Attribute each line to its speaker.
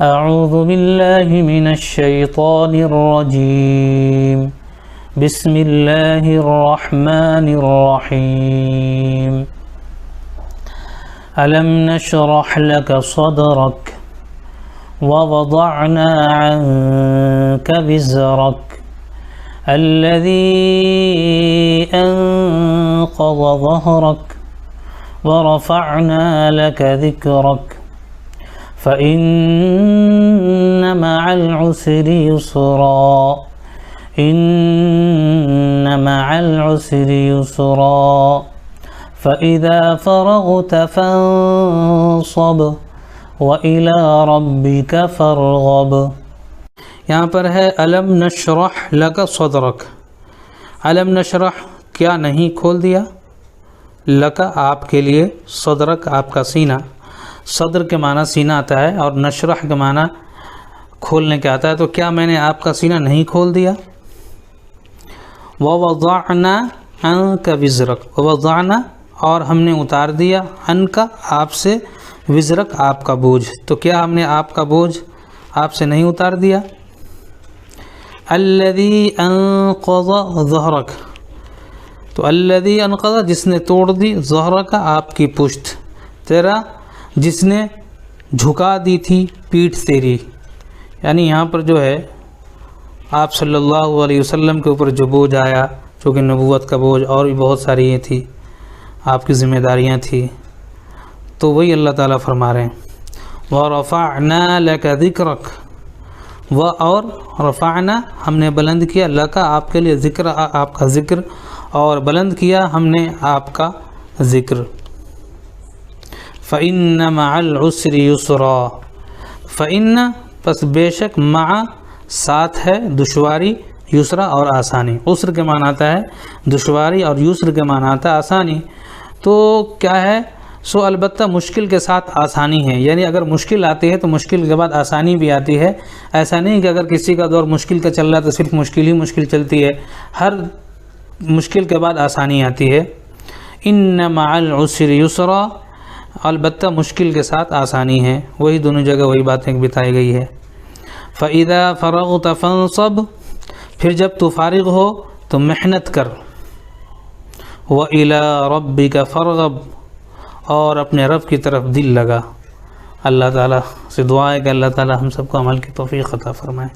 Speaker 1: أعوذ بالله من الشيطان الرجيم بسم الله الرحمن الرحيم ألم نشرح لك صدرك ووضعنا عنك وزرك الذي أنقض ظهرك ورفعنا لك ذكرك فإن مع العسر يسرا إن مع العسر يسرا فإذا فرغت فانصب وإلى ربك فارغب۔
Speaker 2: یہاں پر ہے علم نشرح لک صدرک۔ علم نشرح کیا نہیں کھول دیا، لک آپ کے لیے، صدرک آپ کا سینہ۔ صدر کے معنی سینہ آتا ہے اور نشرح کے معنی کھولنے کے آتا ہے، تو کیا میں نے آپ کا سینہ نہیں کھول دیا؟ ووضعنا عنک وزرک، ووضعنا اور ہم نے اتار دیا، عنک آپ سے، وزرک آپ کا بوجھ، تو کیا ہم نے آپ کا بوجھ آپ سے نہیں اتار دیا؟ الذی انقض ظہرک، تو الذی انقض جس نے توڑ دی، ظہرک آپ کی پشت، تیرا جس نے جھکا دی تھی پیٹھ تیری، یعنی یہاں پر جو ہے آپ صلی اللہ علیہ وسلم کے اوپر جو بوجھ آیا، چونکہ نبوت کا بوجھ اور بھی بہت ساری یہ تھی، آپ کی ذمہ داریاں تھیں، تو وہی اللہ تعالیٰ فرما رہے ہیں وَرَفَعْنَا لَكَ ذِكْرَكَ، اور رفعنا ہم نے بلند کیا، لَكَ آپ کے لیے، ذکر آپ کا ذکر، اور بلند کیا ہم نے آپ کا ذکر۔ فَإِنَّ مَعَ الْعُسْرِ يُسْرًا، فَإِنَّ پس بے شک، مع ساتھ ہے، دشواری، یسرا اور آسانی۔ عسر کے معنی آتا ہے دشواری اور یسر کے معنی آتا ہے آسانی۔ تو کیا ہے سو البتہ مشکل کے ساتھ آسانی ہے، یعنی اگر مشکل آتی ہے تو مشکل کے بعد آسانی بھی آتی ہے۔ ایسا نہیں کہ اگر کسی کا دور مشکل کا چل رہا ہے تو صرف مشکل ہی مشکل چلتی ہے، ہر مشکل کے بعد آسانی آتی ہے۔ ان مع العسر یسرا، البتہ مشکل کے ساتھ آسانی ہے، وہی دونوں جگہ وہی باتیں بتائی گئی ہے۔ فَإِذَا فَرَغْتَ فَانصَبْ، پھر جب تو فارغ ہو تو محنت کر۔ وَإِلَىٰ رَبِّكَ فَارْغَب، اور اپنے رب کی طرف دل لگا۔ اللہ تعالیٰ سے دعا ہے کہ اللہ تعالیٰ ہم سب کو عمل کی توفیق عطا فرمائے۔